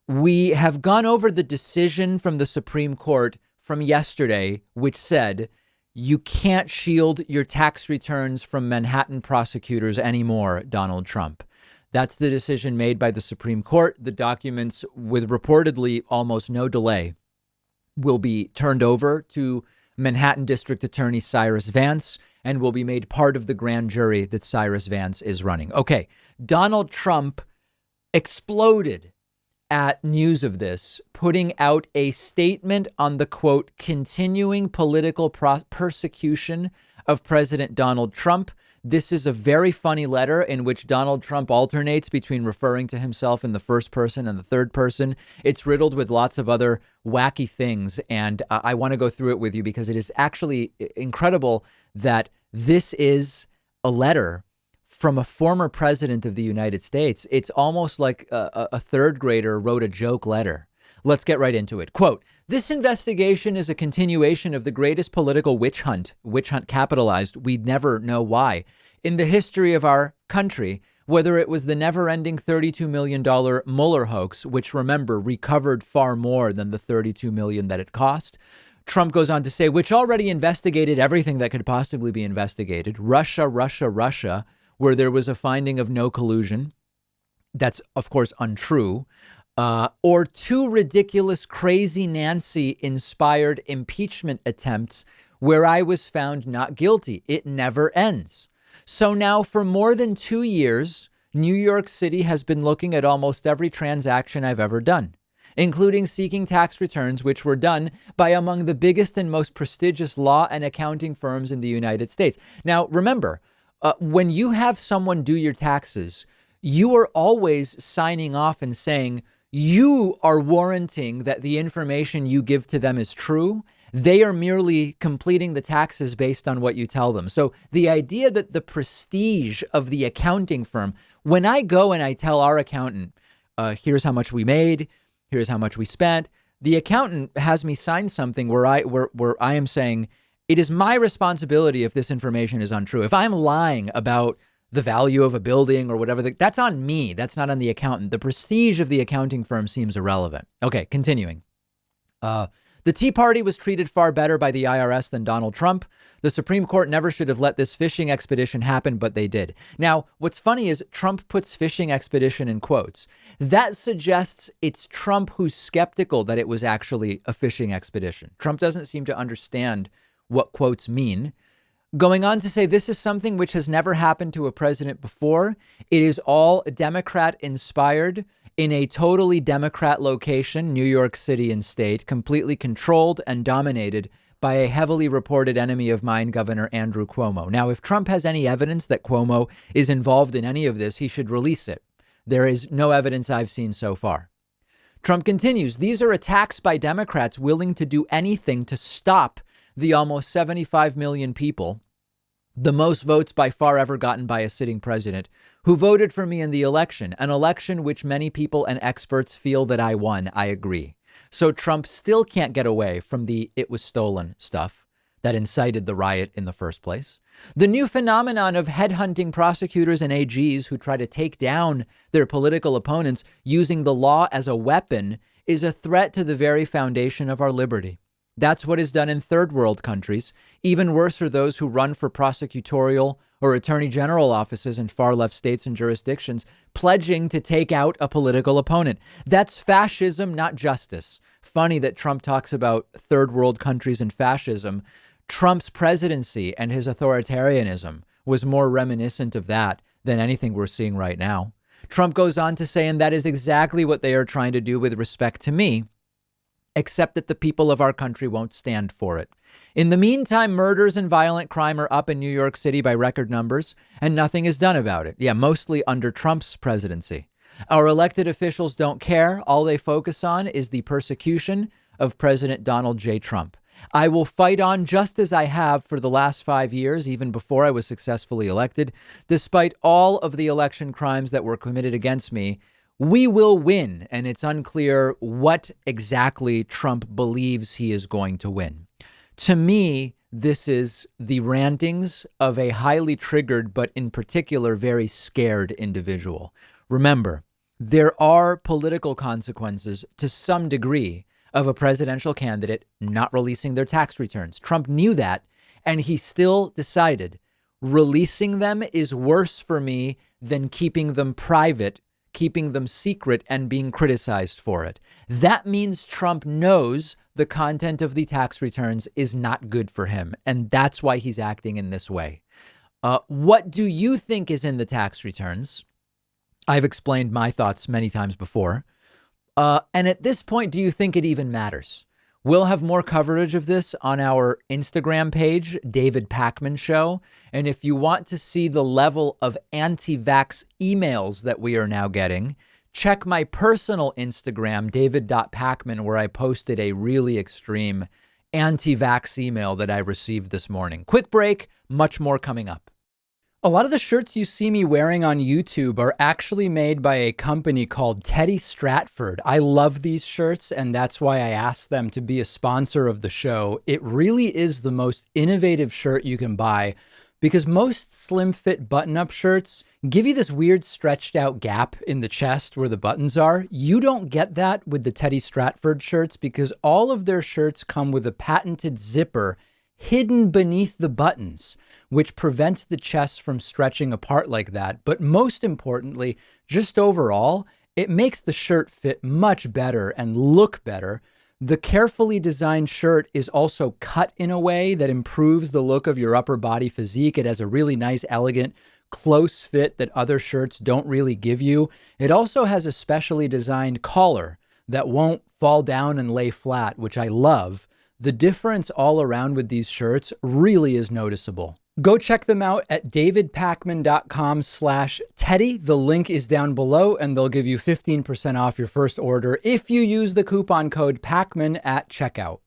We have gone over the decision from the Supreme Court from yesterday, which said you can't shield your tax returns from Manhattan prosecutors anymore, Donald Trump. That's the decision made by the Supreme Court. The documents, with reportedly almost no delay, will be turned over to Manhattan District Attorney Cyrus Vance and will be made part of the grand jury that Cyrus Vance is running. Okay, Donald Trump exploded at news of this, putting out a statement on the, quote, continuing political persecution of President Donald Trump. This is a very funny letter in which Donald Trump alternates between referring to himself in the first person and the third person. It's riddled with lots of other wacky things. And I want to go through it with you because it is actually incredible that this is a letter from a former president of the United States. It's almost like a third grader wrote a joke letter. Let's get right into it. Quote, this investigation is a continuation of the greatest political witch hunt capitalized, we'd never know why, in the history of our country, whether it was the never-ending $32 million Mueller hoax, which, remember, recovered far more than the $32 million that it cost. Trump goes on to say, which already investigated everything that could possibly be investigated. Russia, where there was a finding of no collusion. That's, of course, untrue. Or two ridiculous, crazy Nancy inspired impeachment attempts where I was found not guilty. It never ends. So now for more than 2 years, New York City has been looking at almost every transaction I've ever done, including seeking tax returns, which were done by among the biggest and most prestigious law and accounting firms in the United States. Now, remember, when you have someone do your taxes, you are always signing off and saying you are warranting that the information you give to them is true. They are merely completing the taxes based on what you tell them. So the idea that the prestige of the accounting firm, when I go and I tell our accountant, here's how much we made, here's how much we spent, the accountant has me sign something where I am saying it is my responsibility if this information is untrue. If I'm lying about the value of a building or whatever, that's on me. That's not on the accountant. The prestige of the accounting firm seems irrelevant. Okay, continuing. The Tea Party was treated far better by the IRS than Donald Trump. The Supreme Court never should have let this fishing expedition happen, but they did. Now, what's funny is Trump puts fishing expedition in quotes. That suggests it's Trump who's skeptical that it was actually a fishing expedition. Trump doesn't seem to understand what quotes mean. Going on to say this is something which has never happened to a president before. It is all Democrat inspired in a totally Democrat location, New York City and state, completely controlled and dominated by a heavily reported enemy of mine, Governor Andrew Cuomo. Now, if Trump has any evidence that Cuomo is involved in any of this, he should release it. There is no evidence I've seen so far. Trump continues, these are attacks by Democrats willing to do anything to stop the almost 75 million people, the most votes by far ever gotten by a sitting president, who voted for me in the election, an election which many people and experts feel that I won. I agree. So Trump still can't get away from the it was stolen stuff that incited the riot in the first place. The new phenomenon of headhunting prosecutors and AGs who try to take down their political opponents using the law as a weapon is a threat to the very foundation of our liberty. That's what is done in third world countries. Even worse are those who run for prosecutorial or attorney general offices in far left states and jurisdictions, pledging to take out a political opponent. That's fascism, not justice. Funny that Trump talks about third world countries and fascism. Trump's presidency and his authoritarianism was more reminiscent of that than anything we're seeing right now. Trump goes on to say, and that is exactly what they are trying to do with respect to me, except that the people of our country won't stand for it. In the meantime, murders and violent crime are up in New York City by record numbers, and nothing is done about it. Yeah, mostly under Trump's presidency. Our elected officials don't care. All they focus on is the persecution of President Donald J. Trump. I will fight on just as I have for the last 5 years, even before I was successfully elected, despite all of the election crimes that were committed against me. We will win, and it's unclear what exactly Trump believes he is going to win. To me, this is the rantings of a highly triggered, but in particular, very scared individual. Remember, there are political consequences to some degree of a presidential candidate not releasing their tax returns. Trump knew that, and he still decided releasing them is worse for me than keeping them private, keeping them secret, and being criticized for it. That means Trump knows the content of the tax returns is not good for him, and that's why he's acting in this way. What do you think is in the tax returns? I've explained my thoughts many times before. And at this point, do you think it even matters? We'll have more coverage of this on our Instagram page, David Pakman Show. And if you want to see the level of anti-vax emails that we are now getting, check my personal Instagram, david.pakman, where I posted a really extreme anti-vax email that I received this morning. Quick break, much more coming up. A lot of the shirts you see me wearing on YouTube are actually made by a company called Teddy Stratford. I love these shirts, and that's why I asked them to be a sponsor of the show. It really is the most innovative shirt you can buy because most slim fit button-up shirts give you this weird stretched out gap in the chest where the buttons are. You don't get that with the Teddy Stratford shirts because all of their shirts come with a patented zipper hidden beneath the buttons, which prevents the chest from stretching apart like that. But most importantly, just overall, it makes the shirt fit much better and look better. The carefully designed shirt is also cut in a way that improves the look of your upper body physique. It has a really nice, elegant, close fit that other shirts don't really give you. It also has a specially designed collar that won't fall down and lay flat, which I love. The difference all around with these shirts really is noticeable. Go check them out at davidpakman.com/Teddy. The link is down below and they'll give you 15% off your first order if you use the coupon code PAKMAN at checkout.